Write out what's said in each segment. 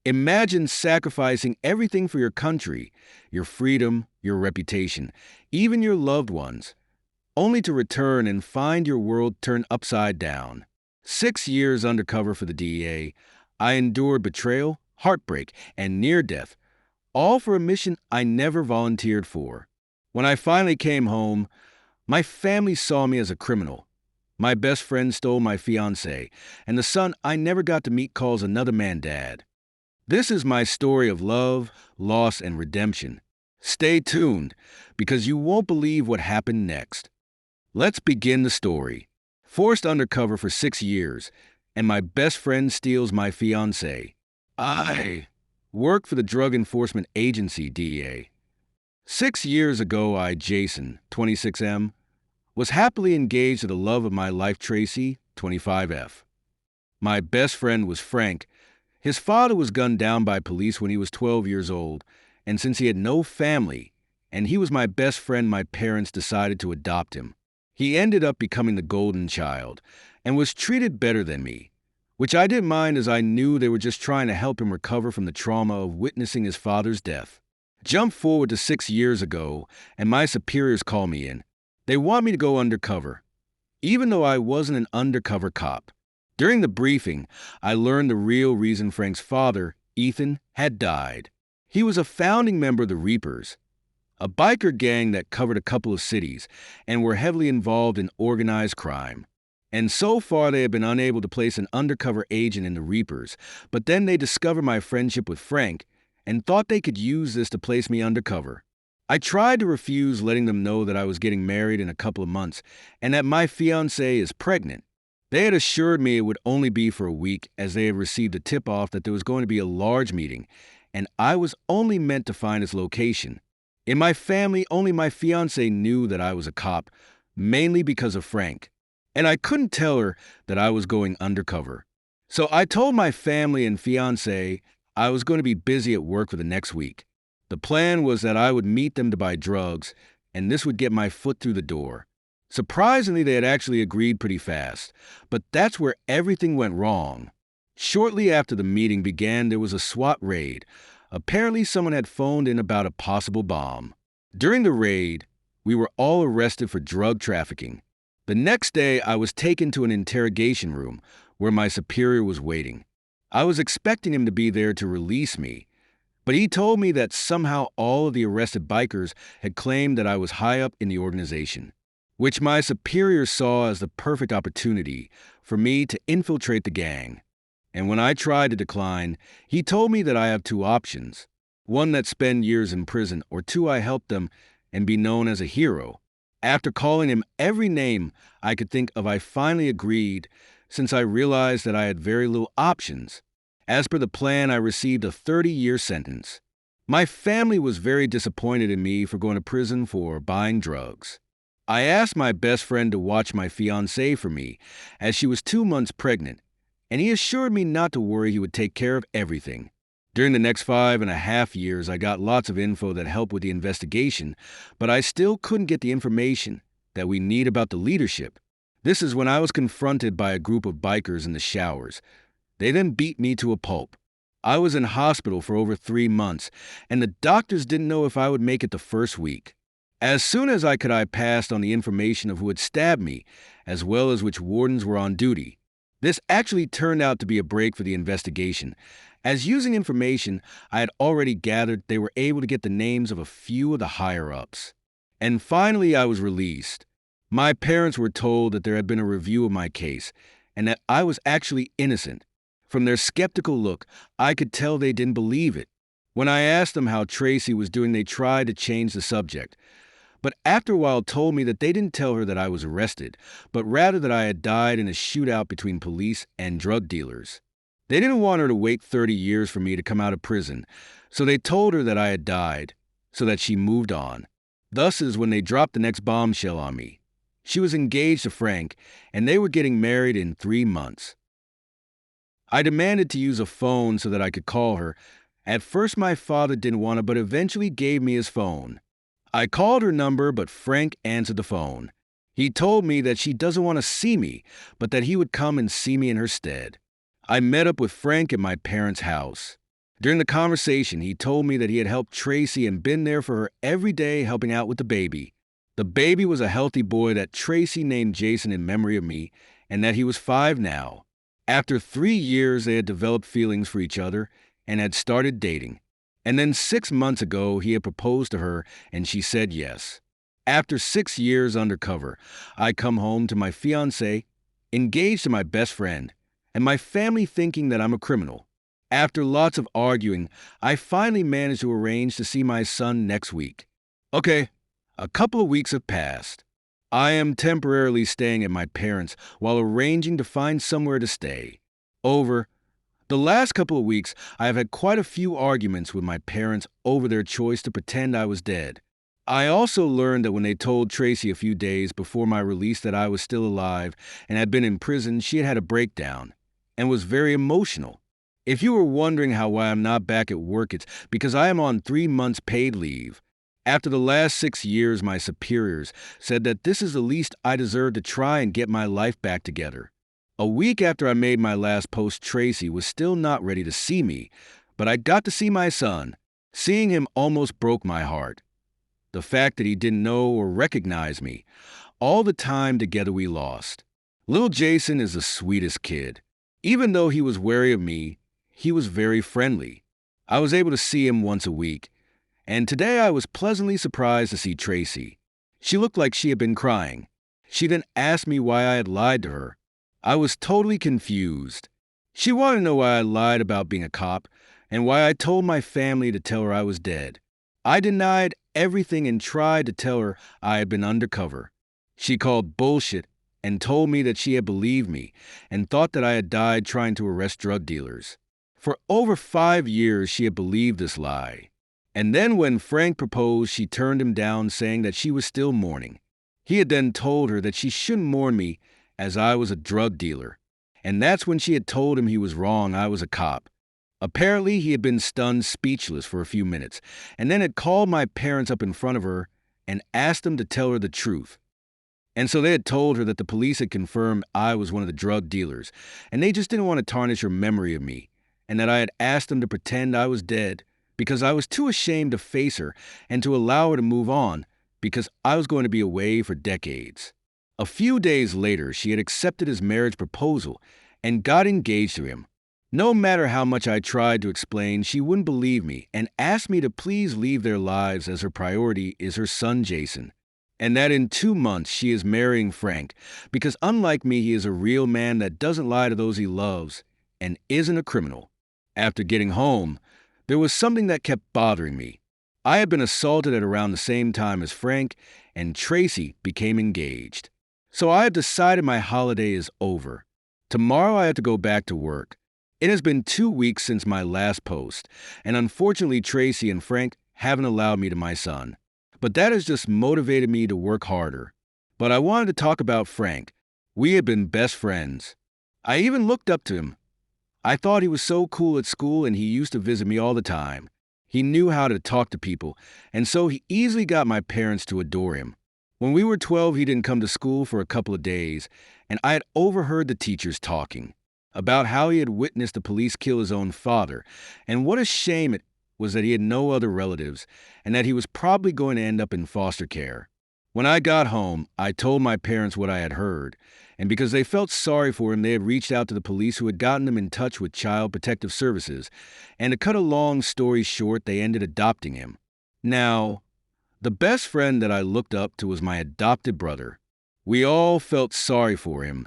Imagine sacrificing everything for your country, your freedom, your reputation, even your loved ones, only to return and find your world turned upside down. 6 years undercover for the DEA, I endured betrayal, heartbreak, and near death, all for a mission I never volunteered for. When I finally came home, my family saw me as a criminal. My best friend stole my fiancée, and the son I never got to meet calls another man dad. This is my story of love, loss, and redemption. Stay tuned, because you won't believe what happened next. Let's begin the story. Forced undercover for 6 years, and my best friend steals my fiancée. I work for the Drug Enforcement Agency, DEA. 6 years ago, Jason, 26M, was happily engaged to the love of my life, Tracy, 25F. My best friend was Frank. His father was gunned down by police when he was 12 years old, and since he had no family, and he was my best friend, my parents decided to adopt him. He ended up becoming the golden child, and was treated better than me, which I didn't mind as I knew they were just trying to help him recover from the trauma of witnessing his father's death. Jump forward to 6 years ago, and my superiors call me in. They want me to go undercover, even though I wasn't an undercover cop. During the briefing, I learned the real reason Frank's father, Ethan, had died. He was a founding member of the Reapers, a biker gang that covered a couple of cities and were heavily involved in organized crime. And so far they had been unable to place an undercover agent in the Reapers, but then they discovered my friendship with Frank and thought they could use this to place me undercover. I tried to refuse, letting them know that I was getting married in a couple of months and that my fiancée is pregnant. They had assured me it would only be for a week, as they had received a tip-off that there was going to be a large meeting, and I was only meant to find its location. In my family, only my fiancée knew that I was a cop, mainly because of Frank, and I couldn't tell her that I was going undercover. So I told my family and fiancée I was going to be busy at work for the next week. The plan was that I would meet them to buy drugs, and this would get my foot through the door. Surprisingly, they had actually agreed pretty fast, but that's where everything went wrong. Shortly after the meeting began, there was a SWAT raid. Apparently, someone had phoned in about a possible bomb. During the raid, we were all arrested for drug trafficking. The next day, I was taken to an interrogation room where my superior was waiting. I was expecting him to be there to release me, but he told me that somehow all of the arrested bikers had claimed that I was high up in the organization, which my superior saw as the perfect opportunity for me to infiltrate the gang. And when I tried to decline, he told me that I have 2 options. One, that spend years in prison, or 2, I help them and be known as a hero. After calling him every name I could think of, I finally agreed, since I realized that I had very little options. As per the plan, I received a 30-year sentence. My family was very disappointed in me for going to prison for buying drugs. I asked my best friend to watch my fiancée for me, as she was 2 months pregnant, and he assured me not to worry, he would take care of everything. During the next 5.5 years, I got lots of info that helped with the investigation, but I still couldn't get the information that we need about the leadership. This is when I was confronted by a group of bikers in the showers. They then beat me to a pulp. I was in hospital for over 3 months, and the doctors didn't know if I would make it the first week. As soon as I could, I passed on the information of who had stabbed me, as well as which wardens were on duty. This actually turned out to be a break for the investigation, as using information I had already gathered, they were able to get the names of a few of the higher-ups. And finally, I was released. My parents were told that there had been a review of my case, and that I was actually innocent. From their skeptical look, I could tell they didn't believe it. When I asked them how Tracy was doing, they tried to change the subject, but after a while told me that they didn't tell her that I was arrested, but rather that I had died in a shootout between police and drug dealers. They didn't want her to wait 30 years for me to come out of prison, so they told her that I had died, so that she moved on. Thus is when they dropped the next bombshell on me. She was engaged to Frank, and they were getting married in 3 months. I demanded to use a phone so that I could call her. At first my father didn't want it, but eventually gave me his phone. I called her number, but Frank answered the phone. He told me that she doesn't want to see me, but that he would come and see me in her stead. I met up with Frank at my parents' house. During the conversation, he told me that he had helped Tracy and been there for her every day helping out with the baby. The baby was a healthy boy that Tracy named Jason in memory of me, and that he was 5 now. After 3 years, they had developed feelings for each other and had started dating. And then 6 months ago, he had proposed to her, and she said yes. After 6 years undercover, I come home to my fiancée, engaged to my best friend, and my family thinking that I'm a criminal. After lots of arguing, I finally managed to arrange to see my son next week. Okay, a couple of weeks have passed. I am temporarily staying at my parents' while arranging to find somewhere to stay. Over the last couple of weeks, I have had quite a few arguments with my parents over their choice to pretend I was dead. I also learned that when they told Tracy a few days before my release that I was still alive and had been in prison, she had had a breakdown and was very emotional. If you were wondering why I'm not back at work, it's because I am on 3 months paid leave. After the last 6 years, my superiors said that this is the least I deserve to try and get my life back together. A week after I made my last post, Tracy was still not ready to see me, but I got to see my son. Seeing him almost broke my heart. The fact that he didn't know or recognize me, all the time together we lost. Little Jason is the sweetest kid. Even though he was wary of me, he was very friendly. I was able to see him once a week, and today I was pleasantly surprised to see Tracy. She looked like she had been crying. She then asked me why I had lied to her. I was totally confused. She wanted to know why I lied about being a cop and why I told my family to tell her I was dead. I denied everything and tried to tell her I had been undercover. She called bullshit and told me that she had believed me and thought that I had died trying to arrest drug dealers. For over 5 years, she had believed this lie. And then when Frank proposed, she turned him down, saying that she was still mourning. He had then told her that she shouldn't mourn me as I was a drug dealer. And that's when she had told him he was wrong, I was a cop. Apparently, he had been stunned speechless for a few minutes, and then had called my parents up in front of her and asked them to tell her the truth. And so they had told her that the police had confirmed I was one of the drug dealers, and they just didn't want to tarnish her memory of me, and that I had asked them to pretend I was dead because I was too ashamed to face her and to allow her to move on because I was going to be away for decades. A few days later, she had accepted his marriage proposal and got engaged to him. No matter how much I tried to explain, she wouldn't believe me and asked me to please leave their lives as her priority is her son Jason. And that in 2 months she is marrying Frank because unlike me, he is a real man that doesn't lie to those he loves and isn't a criminal. After getting home, there was something that kept bothering me. I had been assaulted at around the same time as Frank, and Tracy became engaged. So I have decided my holiday is over. Tomorrow I have to go back to work. It has been 2 weeks since my last post, and unfortunately Tracy and Frank haven't allowed me to my son. But that has just motivated me to work harder. But I wanted to talk about Frank. We had been best friends. I even looked up to him. I thought he was so cool at school, and he used to visit me all the time. He knew how to talk to people, and so he easily got my parents to adore him. When we were 12, he didn't come to school for a couple of days, and I had overheard the teachers talking about how he had witnessed the police kill his own father, and what a shame it was that he had no other relatives, and that he was probably going to end up in foster care. When I got home, I told my parents what I had heard, and because they felt sorry for him, they had reached out to the police who had gotten him in touch with Child Protective Services, and to cut a long story short, they ended adopting him. Now, the best friend that I looked up to was my adopted brother. We all felt sorry for him,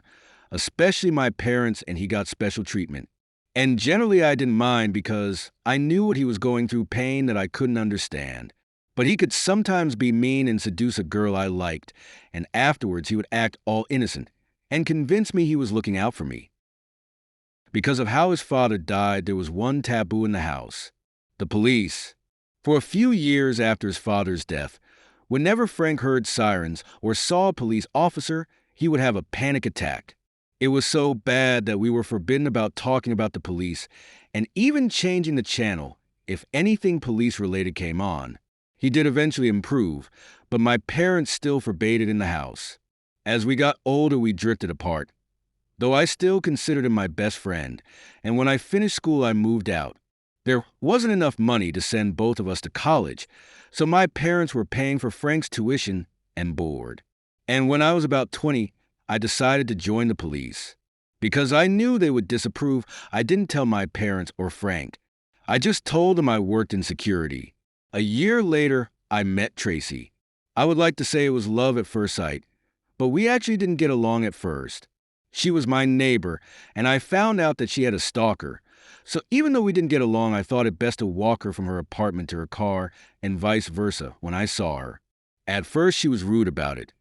especially my parents, and he got special treatment. And generally I didn't mind because I knew what he was going through, pain that I couldn't understand. But he could sometimes be mean and seduce a girl I liked, and afterwards he would act all innocent and convince me he was looking out for me. Because of how his father died, there was one taboo in the house: the police. For a few years after his father's death, whenever Frank heard sirens or saw a police officer, he would have a panic attack. It was so bad that we were forbidden about talking about the police and even changing the channel if anything police-related came on. He did eventually improve, but my parents still forbade it in the house. As we got older, we drifted apart, though I still considered him my best friend, and when I finished school, I moved out. There wasn't enough money to send both of us to college, so my parents were paying for Frank's tuition and board. And when I was about 20, I decided to join the police. Because I knew they would disapprove, I didn't tell my parents or Frank. I just told them I worked in security. A year later, I met Tracy. I would like to say it was love at first sight, but we actually didn't get along at first. She was my neighbor, and I found out that she had a stalker. So even though we didn't get along, I thought it best to walk her from her apartment to her car and vice versa when I saw her. At first, she was rude about it,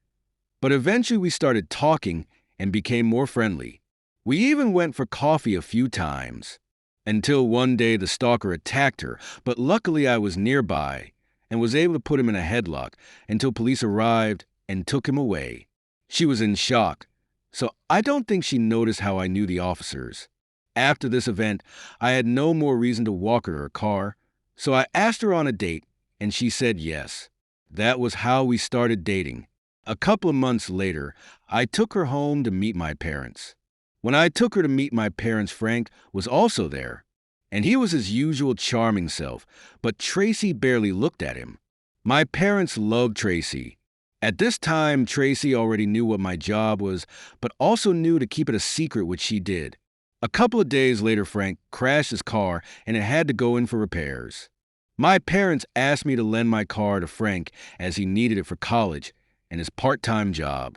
but eventually we started talking and became more friendly. We even went for coffee a few times, until one day the stalker attacked her, but luckily I was nearby and was able to put him in a headlock until police arrived and took him away. She was in shock, so I don't think she noticed how I knew the officers. After this event, I had no more reason to walk her to her car, so I asked her on a date, and she said yes. That was how we started dating. A couple of months later, I took her home to meet my parents. When I took her to meet my parents, Frank was also there, and he was his usual charming self, but Tracy barely looked at him. My parents loved Tracy. At this time, Tracy already knew what my job was, but also knew to keep it a secret, which she did. A couple of days later, Frank crashed his car, and it had to go in for repairs. My parents asked me to lend my car to Frank as he needed it for college and his part-time job.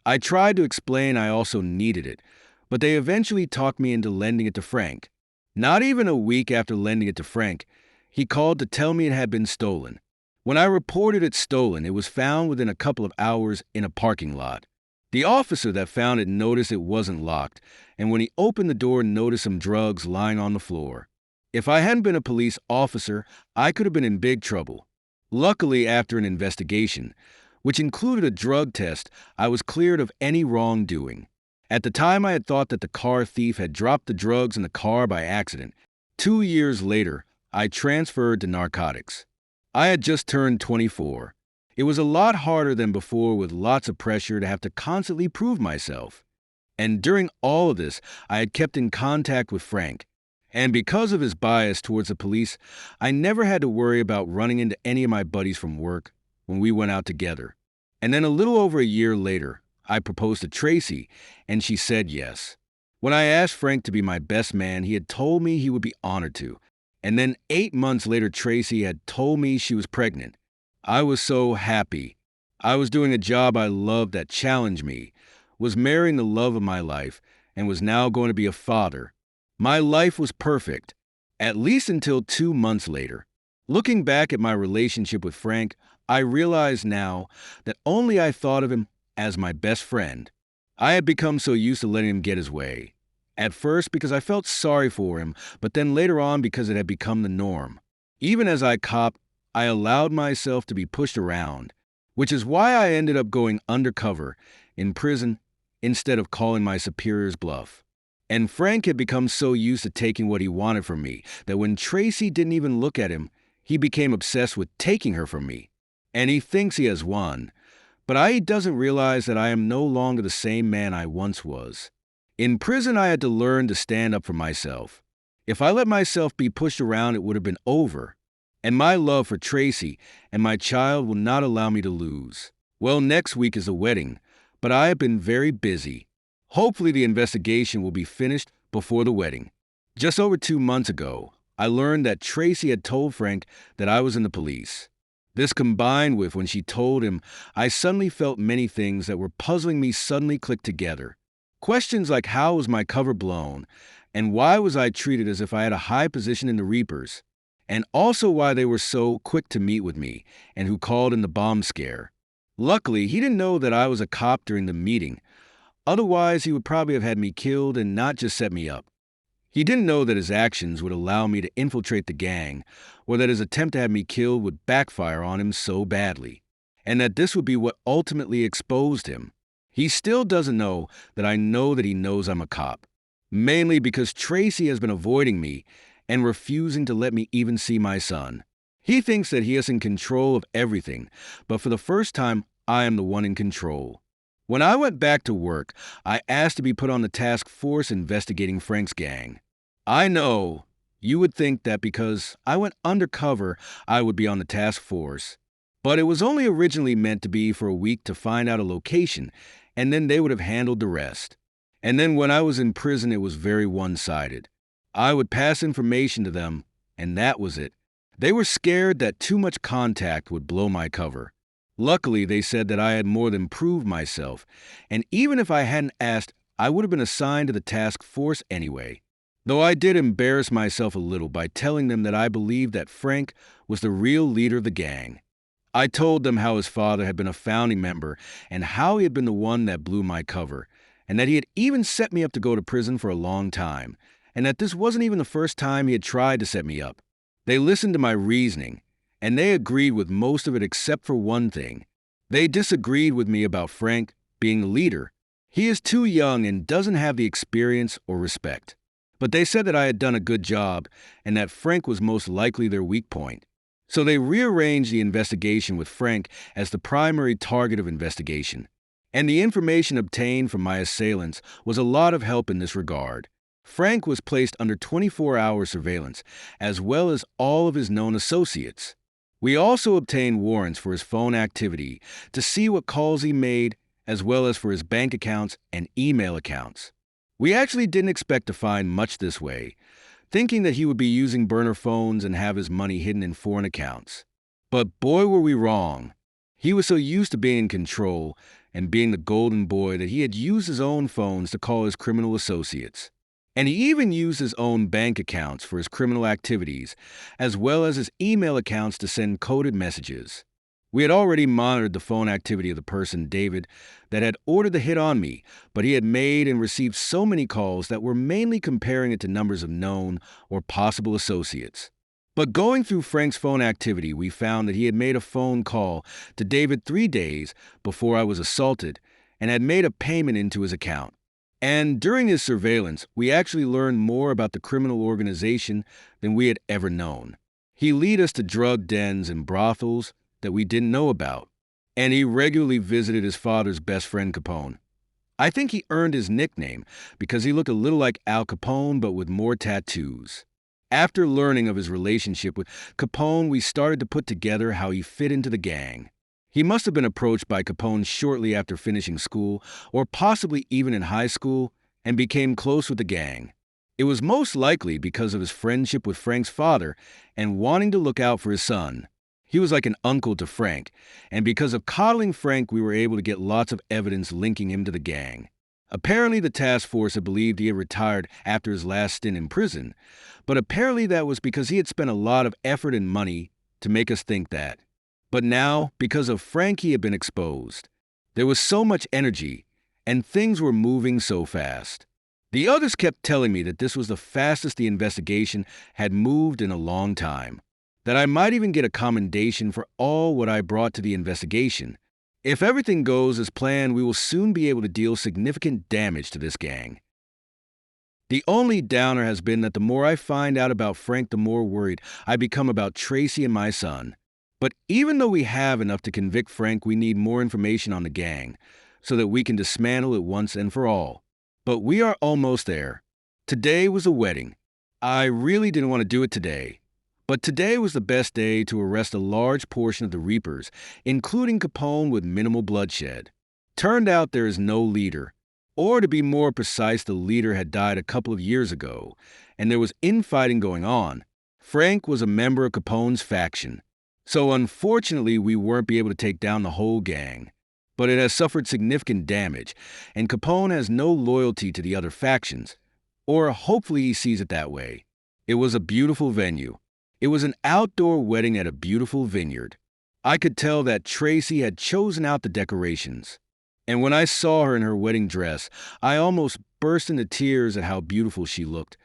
I tried to explain I also needed it, but they eventually talked me into lending it to Frank. Not even a week after lending it to Frank, he called to tell me it had been stolen. When I reported it stolen, it was found within a couple of hours in a parking lot. The officer that found it noticed it wasn't locked, and when he opened the door, noticed some drugs lying on the floor. If I hadn't been a police officer, I could have been in big trouble. Luckily, after an investigation, which included a drug test, I was cleared of any wrongdoing. At the time, I had thought that the car thief had dropped the drugs in the car by accident. 2 years later, I transferred to narcotics. I had just turned 24. It was a lot harder than before, with lots of pressure to have to constantly prove myself. And during all of this, I had kept in contact with Frank. And because of his bias towards the police, I never had to worry about running into any of my buddies from work when we went out together. And then a little over a year later, I proposed to Tracy, and she said yes. When I asked Frank to be my best man, he had told me he would be honored to. And then 8 months later, Tracy had told me she was pregnant. I was so happy. I was doing a job I loved that challenged me, was marrying the love of my life, and was now going to be a father. My life was perfect, at least until 2 months later. Looking back at my relationship with Frank, I realize now that only I thought of him as my best friend. I had become so used to letting him get his way. At first because I felt sorry for him, but then later on because it had become the norm. Even as I copped, I allowed myself to be pushed around, which is why I ended up going undercover in prison instead of calling my superior's bluff. And Frank had become so used to taking what he wanted from me that when Tracy didn't even look at him, he became obsessed with taking her from me. And he thinks he has won, but he doesn't realize that I am no longer the same man I once was. In prison, I had to learn to stand up for myself. If I let myself be pushed around, it would have been over. And my love for Tracy and my child will not allow me to lose. Well, next week is the wedding, but I have been very busy. Hopefully the investigation will be finished before the wedding. Just over 2 months ago, I learned that Tracy had told Frank that I was in the police. This combined with when she told him, I suddenly felt many things that were puzzling me suddenly clicked together. Questions like how was my cover blown, and why was I treated as if I had a high position in the Reapers, and also why they were so quick to meet with me and who called in the bomb scare. Luckily, he didn't know that I was a cop during the meeting. Otherwise, he would probably have had me killed and not just set me up. He didn't know that his actions would allow me to infiltrate the gang, or that his attempt to have me killed would backfire on him so badly, and that this would be what ultimately exposed him. He still doesn't know that I know that he knows I'm a cop, mainly because Tracy has been avoiding me and refusing to let me even see my son. He thinks that he is in control of everything, but for the first time, I am the one in control. When I went back to work, I asked to be put on the task force investigating Frank's gang. I know You would think that because I went undercover, I would be on the task force. But it was only originally meant to be for a week to find out a location, and then they would have handled the rest. And then when I was in prison, it was very one-sided. I would pass information to them, and that was it. They were scared that too much contact would blow my cover. Luckily, they said that I had more than proved myself, and even if I hadn't asked, I would have been assigned to the task force anyway. Though I did embarrass myself a little by telling them that I believed that Frank was the real leader of the gang. I told them how his father had been a founding member and how he had been the one that blew my cover, and that he had even set me up to go to prison for a long time, and that this wasn't even the first time he had tried to set me up. They listened to my reasoning, and they agreed with most of it except for one thing. They disagreed with me about Frank being the leader. He is too young and doesn't have the experience or respect. But they said that I had done a good job and that Frank was most likely their weak point. So they rearranged the investigation with Frank as the primary target of investigation. And the information obtained from my assailants was a lot of help in this regard. Frank was placed under 24-hour surveillance, as well as all of his known associates. We also obtained warrants for his phone activity to see what calls he made, as well as for his bank accounts and email accounts. We actually didn't expect to find much this way, thinking that he would be using burner phones and have his money hidden in foreign accounts. But boy, were we wrong. He was so used to being in control and being the golden boy that he had used his own phones to call his criminal associates. And he even used his own bank accounts for his criminal activities, as well as his email accounts to send coded messages. We had already monitored the phone activity of the person, David, that had ordered the hit on me, but he had made and received so many calls that were mainly comparing it to numbers of known or possible associates. But going through Frank's phone activity, we found that he had made a phone call to David 3 days before I was assaulted and had made a payment into his account. And during his surveillance, we actually learned more about the criminal organization than we had ever known. He led us to drug dens and brothels that we didn't know about, and he regularly visited his father's best friend, Capone. I think he earned his nickname because he looked a little like Al Capone but with more tattoos. After learning of his relationship with Capone, we started to put together how he fit into the gang. He must have been approached by Capone shortly after finishing school, or possibly even in high school, and became close with the gang. It was most likely because of his friendship with Frank's father and wanting to look out for his son. He was like an uncle to Frank, and because of coddling Frank, we were able to get lots of evidence linking him to the gang. Apparently, the task force had believed he had retired after his last stint in prison, but apparently that was because he had spent a lot of effort and money to make us think that. But now, because of Frank, he had been exposed. There was so much energy, and things were moving so fast. The others kept telling me that this was the fastest the investigation had moved in a long time, that I might even get a commendation for all what I brought to the investigation. If everything goes as planned, we will soon be able to deal significant damage to this gang. The only downer has been that the more I find out about Frank, the more worried I become about Tracy and my son. But even though we have enough to convict Frank, we need more information on the gang so that we can dismantle it once and for all. But we are almost there. Today was a wedding. I really didn't want to do it today. But today was the best day to arrest a large portion of the Reapers, including Capone, with minimal bloodshed. Turned out there is no leader. Or to be more precise, the leader had died a couple of years ago, and there was infighting going on. Frank was a member of Capone's faction. So unfortunately, we weren't able to take down the whole gang. But it has suffered significant damage, and Capone has no loyalty to the other factions. Or hopefully he sees it that way. It was a beautiful venue. It was an outdoor wedding at a beautiful vineyard. I could tell that Tracy had chosen out the decorations. And when I saw her in her wedding dress, I almost burst into tears at how beautiful she looked.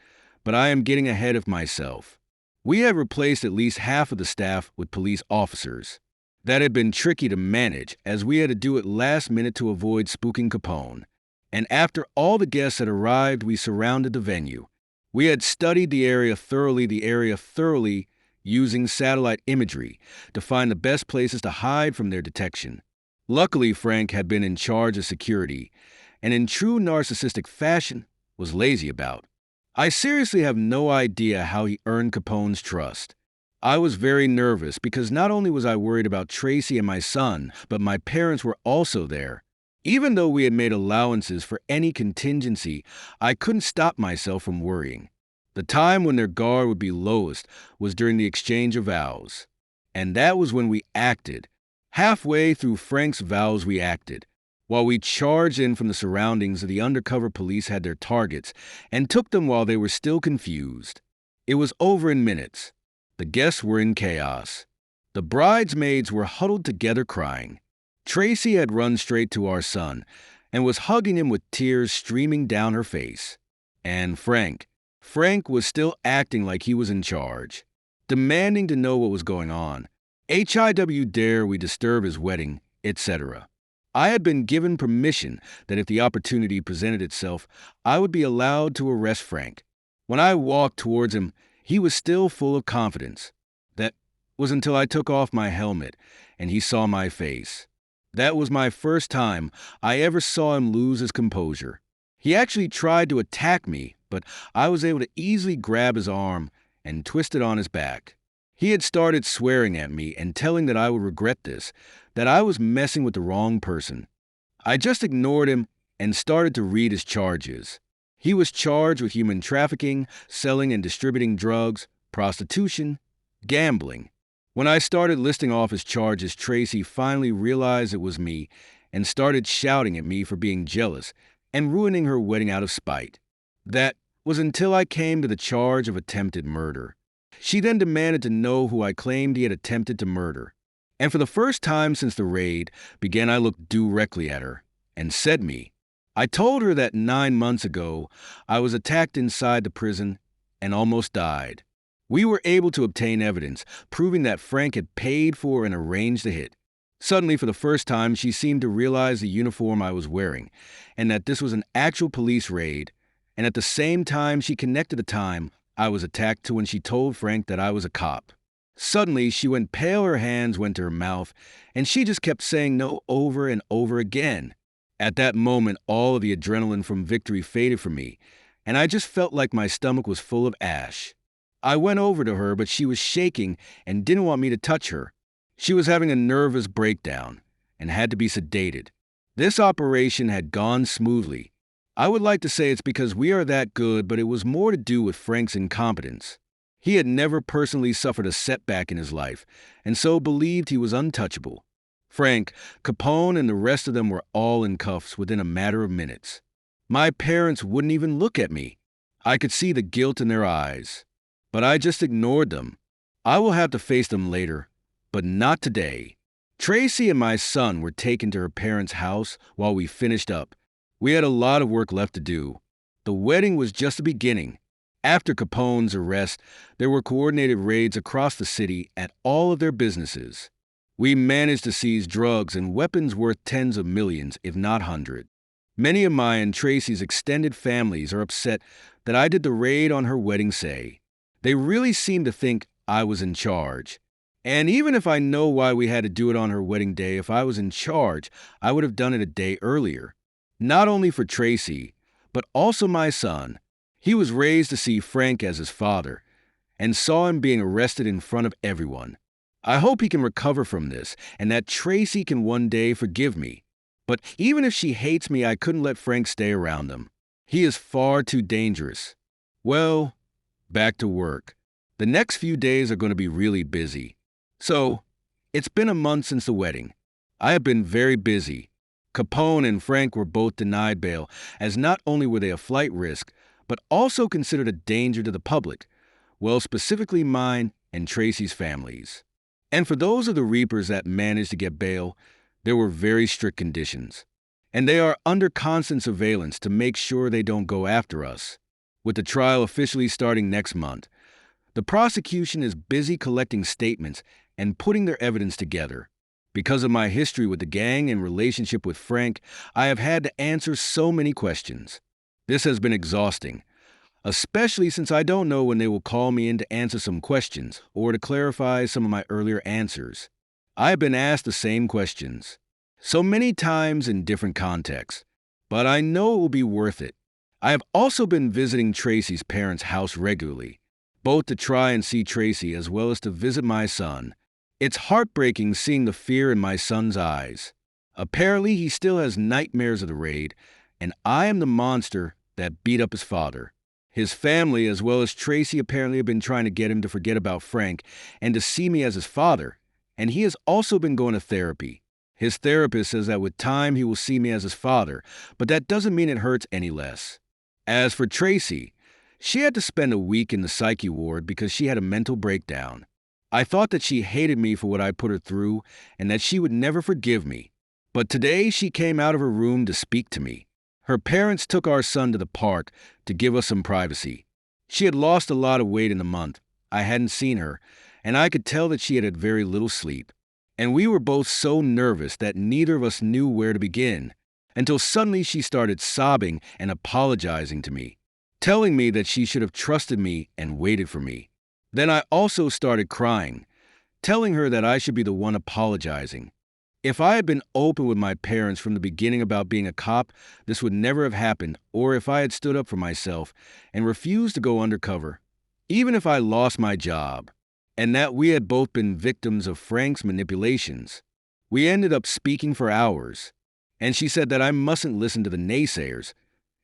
But I am getting ahead of myself. We have replaced at least half of the staff with police officers. That had been tricky to manage, as we had to do it last minute to avoid spooking Capone. And after all the guests had arrived, we surrounded the venue. We had studied the area thoroughly, using satellite imagery to find the best places to hide from their detection. Luckily, Frank had been in charge of security, and in true narcissistic fashion, was lazy about. I seriously have no idea how he earned Capone's trust. I was very nervous because not only was I worried about Tracy and my son, but my parents were also there. Even though we had made allowances for any contingency, I couldn't stop myself from worrying. The time when their guard would be lowest was during the exchange of vows. And that was when we acted. Halfway through Frank's vows, we acted. While we charged in from the surroundings, the undercover police had their targets and took them while they were still confused. It was over in minutes. The guests were in chaos. The bridesmaids were huddled together crying. Tracy had run straight to our son and was hugging him with tears streaming down her face. And Frank was still acting like he was in charge, demanding to know what was going on. How dare we disturb his wedding, etc. I had been given permission that if the opportunity presented itself, I would be allowed to arrest Frank. When I walked towards him, he was still full of confidence. That was until I took off my helmet and he saw my face. That was my first time I ever saw him lose his composure. He actually tried to attack me, but I was able to easily grab his arm and twist it on his back. He had started swearing at me and telling that I would regret this, that I was messing with the wrong person. I just ignored him and started to read his charges. He was charged with human trafficking, selling and distributing drugs, prostitution, gambling. When I started listing off his charges, Tracy finally realized it was me and started shouting at me for being jealous and ruining her wedding out of spite. That was until I came to the charge of attempted murder. She then demanded to know who I claimed he had attempted to murder. And for the first time since the raid, I looked directly at her and said me. I told her that 9 months ago, I was attacked inside the prison and almost died. We were able to obtain evidence, proving that Frank had paid for and arranged the hit. Suddenly, for the first time, she seemed to realize the uniform I was wearing, and that this was an actual police raid, and at the same time, she connected the time I was attacked to when she told Frank that I was a cop. Suddenly, she went pale, her hands went to her mouth, and she just kept saying no over and over again. At that moment, all of the adrenaline from victory faded from me, and I just felt like my stomach was full of ash. I went over to her, but she was shaking and didn't want me to touch her. She was having a nervous breakdown and had to be sedated. This operation had gone smoothly. I would like to say it's because we are that good, but it was more to do with Frank's incompetence. He had never personally suffered a setback in his life, and so believed he was untouchable. Frank, Capone, and the rest of them were all in cuffs within a matter of minutes. My parents wouldn't even look at me. I could see the guilt in their eyes. But I just ignored them. I will have to face them later, but not today. Tracy and my son were taken to her parents' house while we finished up. We had a lot of work left to do. The wedding was just the beginning. After Capone's arrest, there were coordinated raids across the city at all of their businesses. We managed to seize drugs and weapons worth tens of millions, if not hundreds. Many of my and Tracy's extended families are upset that I did the raid on her wedding say. They really seem to think I was in charge. And even if I know why we had to do it on her wedding day, if I was in charge, I would have done it a day earlier. Not only for Tracy, but also my son. He was raised to see Frank as his father, and saw him being arrested in front of everyone. I hope he can recover from this, and that Tracy can one day forgive me. But even if she hates me, I couldn't let Frank stay around them. He is far too dangerous. Well, back to work. The next few days are going to be really busy. So, it's been a month since the wedding. I have been very busy. Capone and Frank were both denied bail, as not only were they a flight risk, but also considered a danger to the public, well, specifically mine and Tracy's families. And for those of the Reapers that managed to get bail, there were very strict conditions. And they are under constant surveillance to make sure they don't go after us. With the trial officially starting next month, the prosecution is busy collecting statements and putting their evidence together. Because of my history with the gang and relationship with Frank, I have had to answer so many questions. This has been exhausting, especially since I don't know when they will call me in to answer some questions or to clarify some of my earlier answers. I have been asked the same questions, so many times in different contexts, but I know it will be worth it. I have also been visiting Tracy's parents' house regularly, both to try and see Tracy as well as to visit my son. It's heartbreaking seeing the fear in my son's eyes. Apparently, he still has nightmares of the raid, and I am the monster that beat up his father. His family, as well as Tracy, apparently have been trying to get him to forget about Frank and to see me as his father, and he has also been going to therapy. His therapist says that with time he will see me as his father, but that doesn't mean it hurts any less. As for Tracy, she had to spend a week in the psyche ward because she had a mental breakdown. I thought that she hated me for what I put her through and that she would never forgive me. But today she came out of her room to speak to me. Her parents took our son to the park to give us some privacy. She had lost a lot of weight in the month. I hadn't seen her, and I could tell that she had very little sleep. And we were both so nervous that neither of us knew where to begin, until suddenly she started sobbing and apologizing to me, telling me that she should have trusted me and waited for me. Then I also started crying, telling her that I should be the one apologizing. If I had been open with my parents from the beginning about being a cop, this would never have happened, or if I had stood up for myself and refused to go undercover, even if I lost my job, and that we had both been victims of Frank's manipulations. We ended up speaking for hours, and she said that I mustn't listen to the naysayers.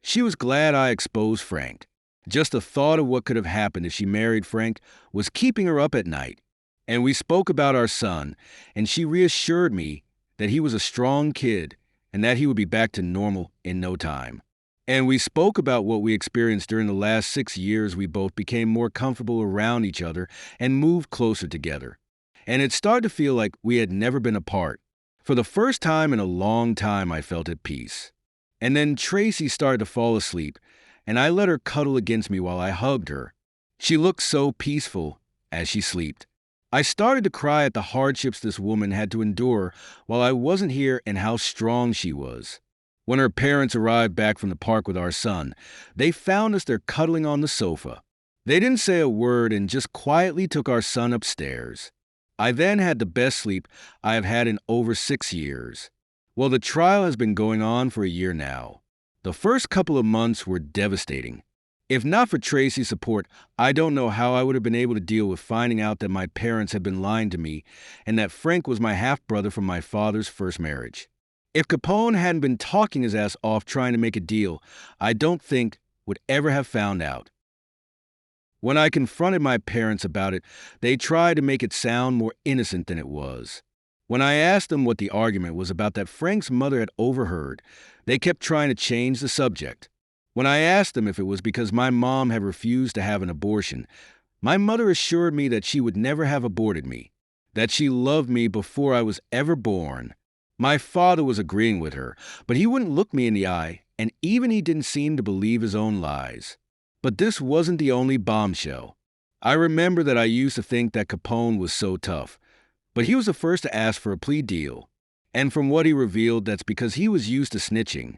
She was glad I exposed Frank. Just the thought of what could have happened if she married Frank was keeping her up at night. And we spoke about our son, and she reassured me that he was a strong kid and that he would be back to normal in no time. And we spoke about what we experienced during the last 6 years. We both became more comfortable around each other and moved closer together. And it started to feel like we had never been apart. For the first time in a long time, I felt at peace. And then Tracy started to fall asleep, and I let her cuddle against me while I hugged her. She looked so peaceful as she slept. I started to cry at the hardships this woman had to endure while I wasn't here and how strong she was. When her parents arrived back from the park with our son, they found us there cuddling on the sofa. They didn't say a word and just quietly took our son upstairs. I then had the best sleep I have had in over 6 years. Well, the trial has been going on for a year now. The first couple of months were devastating. If not for Tracy's support, I don't know how I would have been able to deal with finding out that my parents had been lying to me and that Frank was my half-brother from my father's first marriage. If Capone hadn't been talking his ass off trying to make a deal, I don't think would ever have found out. When I confronted my parents about it, they tried to make it sound more innocent than it was. When I asked them what the argument was about that Frank's mother had overheard, they kept trying to change the subject. When I asked them if it was because my mom had refused to have an abortion, my mother assured me that she would never have aborted me, that she loved me before I was ever born. My father was agreeing with her, but he wouldn't look me in the eye, and even he didn't seem to believe his own lies. But this wasn't the only bombshell. I remember that I used to think that Capone was so tough, but he was the first to ask for a plea deal. And from what he revealed, that's because he was used to snitching.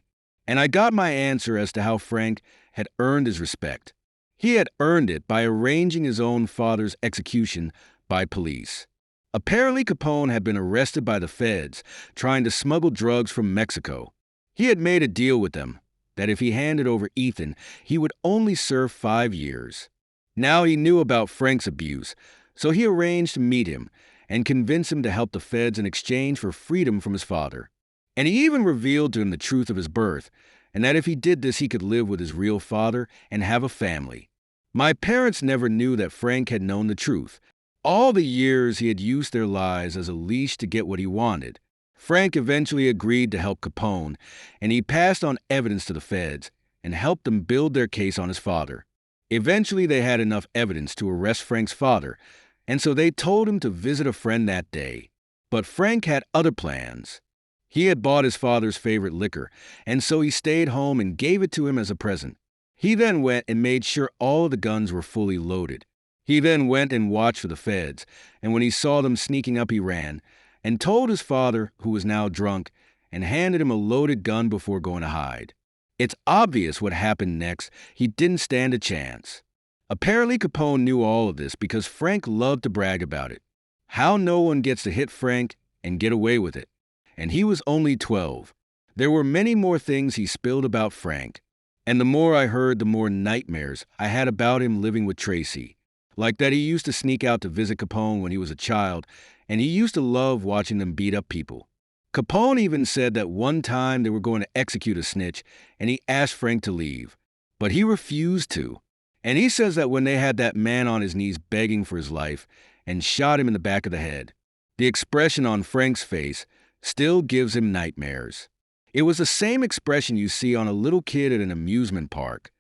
And I got my answer as to how Frank had earned his respect. He had earned it by arranging his own father's execution by police. Apparently, Capone had been arrested by the feds trying to smuggle drugs from Mexico. He had made a deal with them that if he handed over Ethan, he would only serve 5 years. Now he knew about Frank's abuse, so he arranged to meet him and convince him to help the feds in exchange for freedom from his father. And he even revealed to him the truth of his birth, and that if he did this, he could live with his real father and have a family. My parents never knew that Frank had known the truth. All the years he had used their lies as a leash to get what he wanted. Frank eventually agreed to help Capone, and he passed on evidence to the feds and helped them build their case on his father. Eventually, they had enough evidence to arrest Frank's father, and so they told him to visit a friend that day. But Frank had other plans. He had bought his father's favorite liquor, and so he stayed home and gave it to him as a present. He then went and made sure all of the guns were fully loaded. He then went and watched for the feds, and when he saw them sneaking up, he ran and told his father, who was now drunk, and handed him a loaded gun before going to hide. It's obvious what happened next. He didn't stand a chance. Apparently, Capone knew all of this because Frank loved to brag about it. How no one gets to hit Frank and get away with it. And he was only 12. There were many more things he spilled about Frank. And the more I heard, the more nightmares I had about him living with Tracy. Like that he used to sneak out to visit Capone when he was a child, and he used to love watching them beat up people. Capone even said that one time they were going to execute a snitch, and he asked Frank to leave. But he refused to. And he says that when they had that man on his knees begging for his life and shot him in the back of the head, the expression on Frank's face still gives him nightmares. It was the same expression you see on a little kid at an amusement park.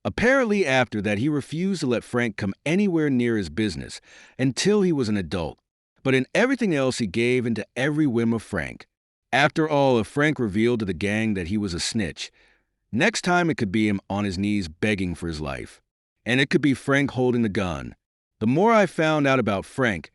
Apparently after that, he refused to let Frank come anywhere near his business until he was an adult. But in everything else, he gave into every whim of Frank. After all, if Frank revealed to the gang that he was a snitch, next time it could be him on his knees begging for his life. And it could be Frank holding the gun. The more I found out about Frank,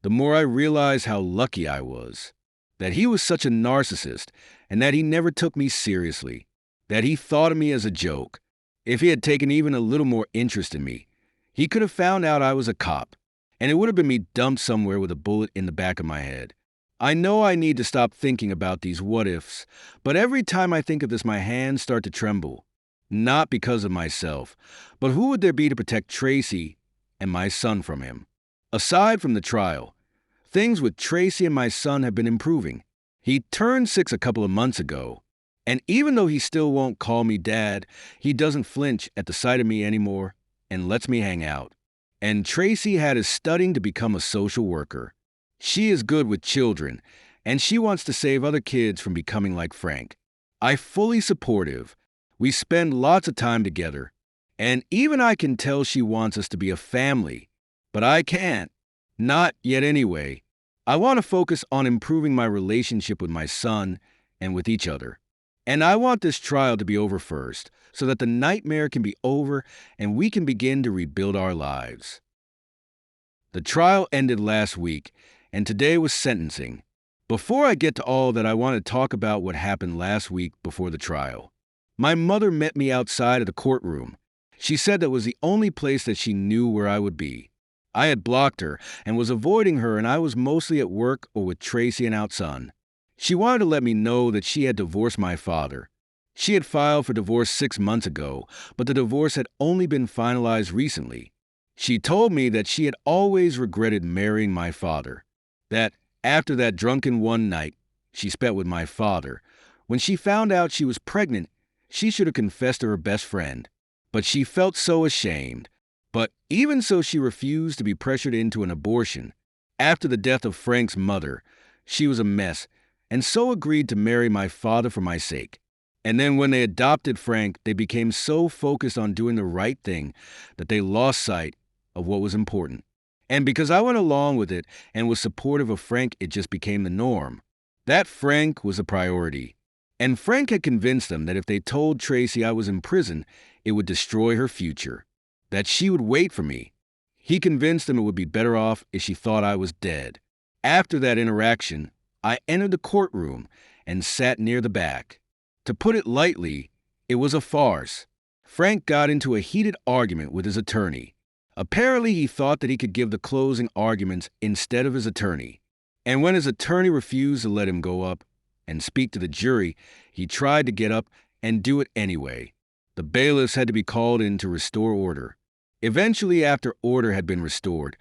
the more I realized how lucky I was. That he was such a narcissist, and that he never took me seriously. That he thought of me as a joke. If he had taken even a little more interest in me, he could have found out I was a cop, and it would have been me dumped somewhere with a bullet in the back of my head. I know I need to stop thinking about these what-ifs, but every time I think of this, my hands start to tremble. Not because of myself, but who would there be to protect Tracy and my son from him? Aside from the trial, things with Tracy and my son have been improving. He turned 6 a couple of months ago, and even though he still won't call me dad, he doesn't flinch at the sight of me anymore and lets me hang out. And Tracy had us studying to become a social worker. She is good with children, and she wants to save other kids from becoming like Frank. I'm fully supportive. We spend lots of time together, and even I can tell she wants us to be a family, but I can't. Not yet anyway. I want to focus on improving my relationship with my son and with each other. And I want this trial to be over first, so that the nightmare can be over and we can begin to rebuild our lives. The trial ended last week, and today was sentencing. Before I get to all that, I want to talk about what happened last week before the trial. My mother met me outside of the courtroom. She said that was the only place that she knew where I would be. I had blocked her and was avoiding her, and I was mostly at work or with Tracy and our son. She wanted to let me know that she had divorced my father. She had filed for divorce 6 months ago, but the divorce had only been finalized recently. She told me that she had always regretted marrying my father, that after that drunken one night she spent with my father, when she found out she was pregnant, she should have confessed to her best friend. But she felt so ashamed. But even so, she refused to be pressured into an abortion. After the death of Frank's mother, she was a mess, and so agreed to marry my father for my sake. And then when they adopted Frank, they became so focused on doing the right thing that they lost sight of what was important. And because I went along with it and was supportive of Frank, it just became the norm. That Frank was a priority. And Frank had convinced them that if they told Tracy I was in prison, it would destroy her future, that she would wait for me. He convinced them it would be better off if she thought I was dead. After that interaction, I entered the courtroom and sat near the back. To put it lightly, it was a farce. Frank got into a heated argument with his attorney. Apparently, he thought that he could give the closing arguments instead of his attorney. And when his attorney refused to let him go up and speak to the jury, he tried to get up and do it anyway. The bailiffs had to be called in to restore order. Eventually, after order had been restored,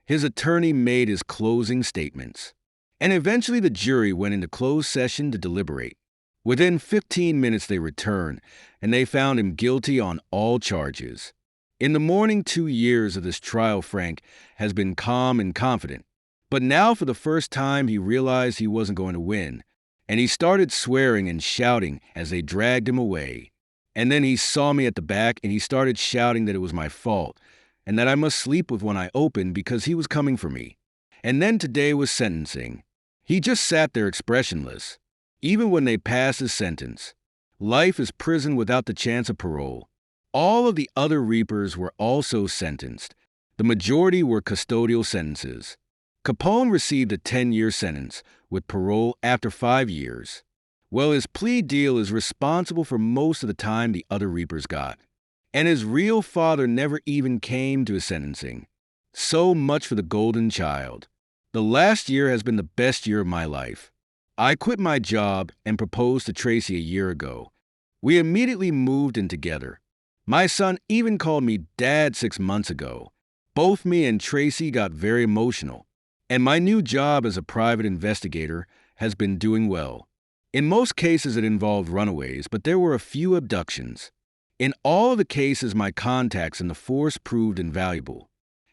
his attorney made his closing statements. And eventually the jury went into closed session to deliberate. Within 15 minutes they returned, and they found him guilty on all charges. In the morning 2 years of this trial, Frank has been calm and confident. But now for the first time he realized he wasn't going to win, and he started swearing and shouting as they dragged him away. And then he saw me at the back, and he started shouting that it was my fault, and that I must sleep with one eye open because he was coming for me. And then today was sentencing. He just sat there expressionless, even when they passed his sentence. Life is prison without the chance of parole. All of the other reapers were also sentenced. The majority were custodial sentences. Capone received a 10-year sentence with parole after 5 years. Well, his plea deal is responsible for most of the time the other reapers got. And his real father never even came to his sentencing. So much for the golden child. The last year has been the best year of my life. I quit my job and proposed to Tracy a year ago. We immediately moved in together. My son even called me Dad 6 months ago. Both me and Tracy got very emotional. And my new job as a private investigator has been doing well. In most cases, it involved runaways, but there were a few abductions. In all of the cases, my contacts in the force proved invaluable.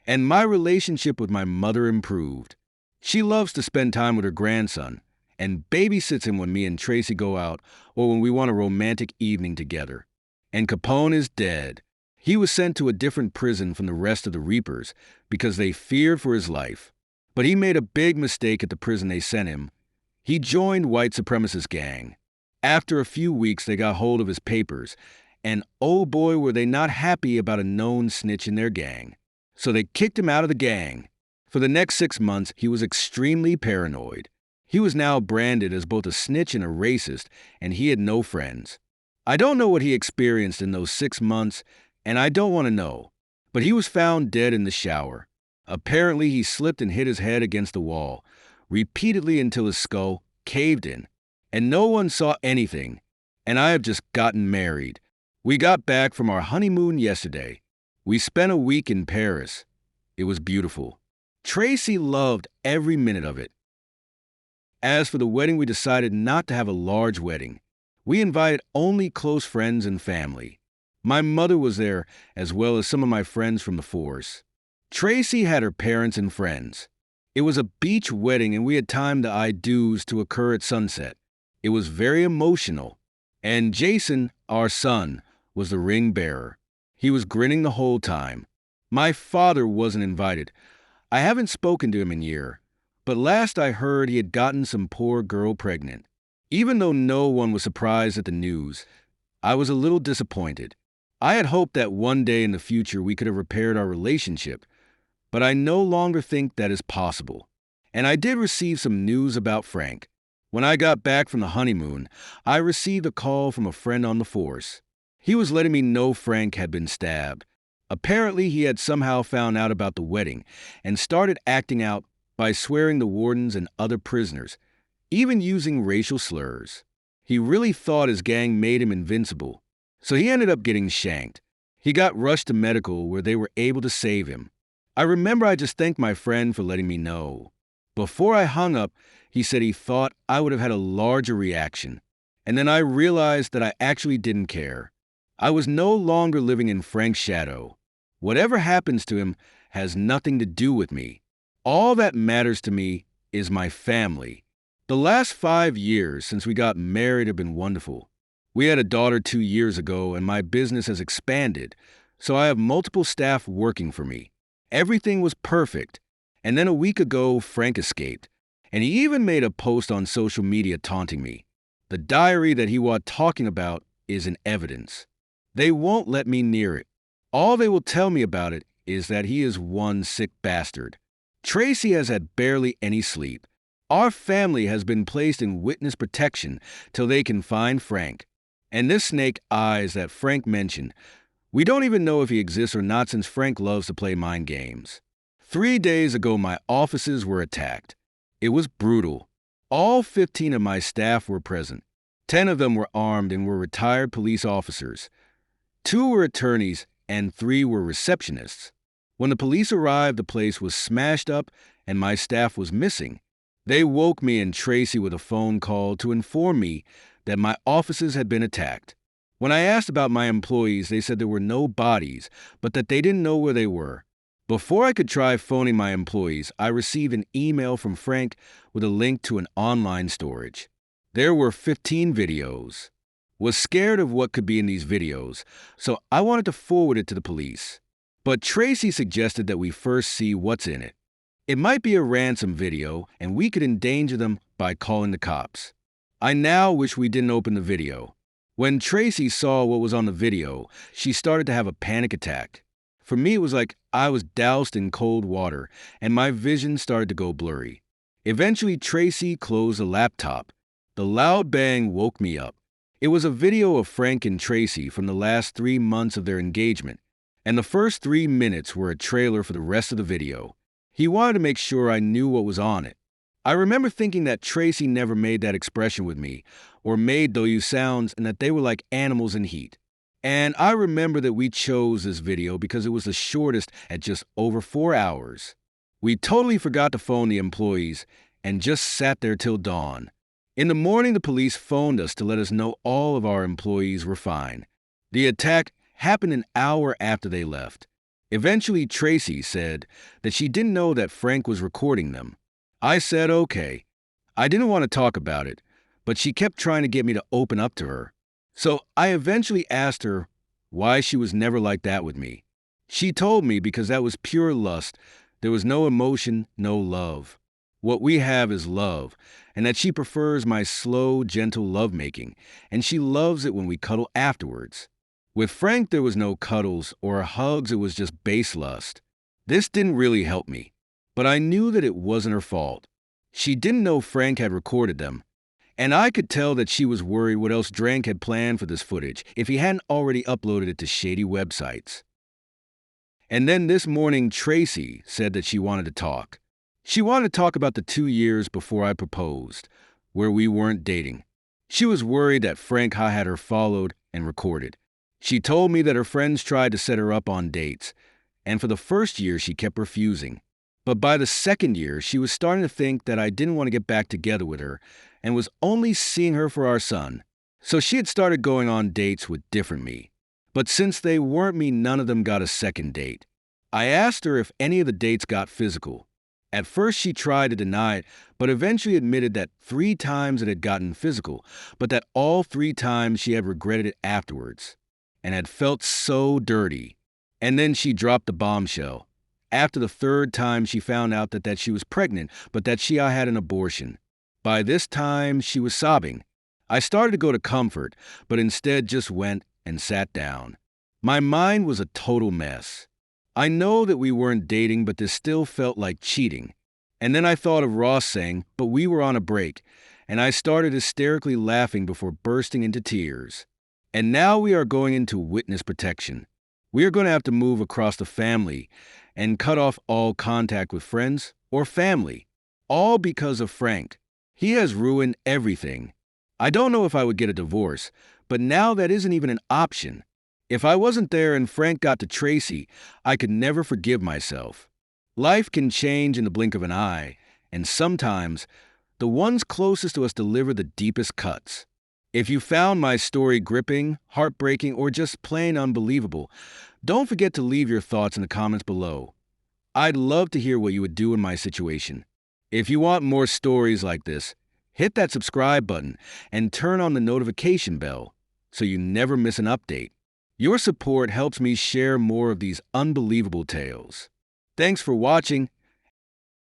And my relationship with my mother improved. She loves to spend time with her grandson and babysits him when me and Tracy go out or when we want a romantic evening together. And Capone is dead. He was sent to a different prison from the rest of the Reapers because they feared for his life. But he made a big mistake at the prison they sent him. He joined white supremacist gang. After a few weeks, they got hold of his papers, and oh boy, were they not happy about a known snitch in their gang. So they kicked him out of the gang. For the next 6 months, he was extremely paranoid. He was now branded as both a snitch and a racist, and he had no friends. I don't know what he experienced in those 6 months, and I don't want to know. But he was found dead in the shower. Apparently, he slipped and hit his head against the wall, repeatedly until his skull caved in. And no one saw anything. And I have just gotten married. We got back from our honeymoon yesterday. We spent a week in Paris. It was beautiful. Tracy loved every minute of it. As for the wedding, we decided not to have a large wedding. We invited only close friends and family. My mother was there, as well as some of my friends from the force. Tracy had her parents and friends. It was a beach wedding, and we had timed the I-do's to occur at sunset. It was very emotional. And Jason, our son, was the ring bearer. He was grinning the whole time. My father wasn't invited. I haven't spoken to him in a year, but last I heard he had gotten some poor girl pregnant. Even though no one was surprised at the news, I was a little disappointed. I had hoped that one day in the future we could have repaired our relationship, but I no longer think that is possible. And I did receive some news about Frank. When I got back from the honeymoon, I received a call from a friend on the force. He was letting me know Frank had been stabbed. Apparently, he had somehow found out about the wedding and started acting out by swearing the wardens and other prisoners, even using racial slurs. He really thought his gang made him invincible, so he ended up getting shanked. He got rushed to medical where they were able to save him. I remember I just thanked my friend for letting me know. Before I hung up, he said he thought I would have had a larger reaction, and then I realized that I actually didn't care. I was no longer living in Frank's shadow. Whatever happens to him has nothing to do with me. All that matters to me is my family. The last 5 years since we got married have been wonderful. We had a daughter 2 years ago, and my business has expanded, so I have multiple staff working for me. Everything was perfect. And then a week ago, Frank escaped, and he even made a post on social media taunting me. The diary that he was talking about is in evidence. They won't let me near it. All they will tell me about it is that he is one sick bastard. Tracy has had barely any sleep. Our family has been placed in witness protection till they can find Frank. And this snake eyes that Frank mentioned, we don't even know if he exists or not since Frank loves to play mind games. 3 days ago, my offices were attacked. It was brutal. All 15 of my staff were present. 10 of them were armed and were retired police officers. 2 were attorneys and 3 were receptionists. When the police arrived, the place was smashed up and my staff was missing. They woke me and Tracy with a phone call to inform me that my offices had been attacked. When I asked about my employees, they said there were no bodies, but that they didn't know where they were. Before I could try phoning my employees, I received an email from Frank with a link to an online storage. There were 15 videos. Was scared of what could be in these videos, so I wanted to forward it to the police. But Tracy suggested that we first see what's in it. It might be a ransom video, and we could endanger them by calling the cops. I now wish we didn't open the video. When Tracy saw what was on the video, she started to have a panic attack. For me, it was like I was doused in cold water, and my vision started to go blurry. Eventually, Tracy closed the laptop. The loud bang woke me up. It was a video of Frank and Tracy from the last 3 months of their engagement, and the first 3 minutes were a trailer for the rest of the video. He wanted to make sure I knew what was on it. I remember thinking that Tracy never made that expression with me, or made those sounds, and that they were like animals in heat. And I remember that we chose this video because it was the shortest at just over 4 hours. We totally forgot to phone the employees and just sat there till dawn. In the morning, the police phoned us to let us know all of our employees were fine. The attack happened an hour after they left. Eventually, Tracy said that she didn't know that Frank was recording them. I said okay. I didn't want to talk about it, but she kept trying to get me to open up to her. So I eventually asked her why she was never like that with me. She told me because that was pure lust. There was no emotion, no love. What we have is love, and that she prefers my slow, gentle lovemaking, and she loves it when we cuddle afterwards. With Frank, there was no cuddles or hugs, it was just base lust. This didn't really help me, but I knew that it wasn't her fault. She didn't know Frank had recorded them, and I could tell that she was worried what else Frank had planned for this footage if he hadn't already uploaded it to shady websites. And then this morning, Tracy said that she wanted to talk. She wanted to talk about the 2 years before I proposed, where we weren't dating. She was worried that Frank had her followed and recorded. She told me that her friends tried to set her up on dates, and for the first year she kept refusing. But by the second year, she was starting to think that I didn't want to get back together with her and was only seeing her for our son. So she had started going on dates with different me. But since they weren't me, none of them got a second date. I asked her if any of the dates got physical. At first she tried to deny it, but eventually admitted that 3 times it had gotten physical, but that all 3 times she had regretted it afterwards and had felt so dirty. And then she dropped the bombshell. After the 3rd time, she found out that she was pregnant, but that she had an abortion. By this time, she was sobbing. I started to go to comfort, but instead just went and sat down. My mind was a total mess. I know that we weren't dating, but this still felt like cheating. And then I thought of Ross saying, "But we were on a break," and I started hysterically laughing before bursting into tears. And now we are going into witness protection. We are going to have to move across the family and cut off all contact with friends or family, all because of Frank. He has ruined everything. I don't know if I would get a divorce, but now that isn't even an option. If I wasn't there and Frank got to Tracy, I could never forgive myself. Life can change in the blink of an eye, and sometimes the ones closest to us deliver the deepest cuts. If you found my story gripping, heartbreaking, or just plain unbelievable, don't forget to leave your thoughts in the comments below. I'd love to hear what you would do in my situation. If you want more stories like this, hit that subscribe button and turn on the notification bell so you never miss an update. Your support helps me share more of these unbelievable tales. Thanks for watching,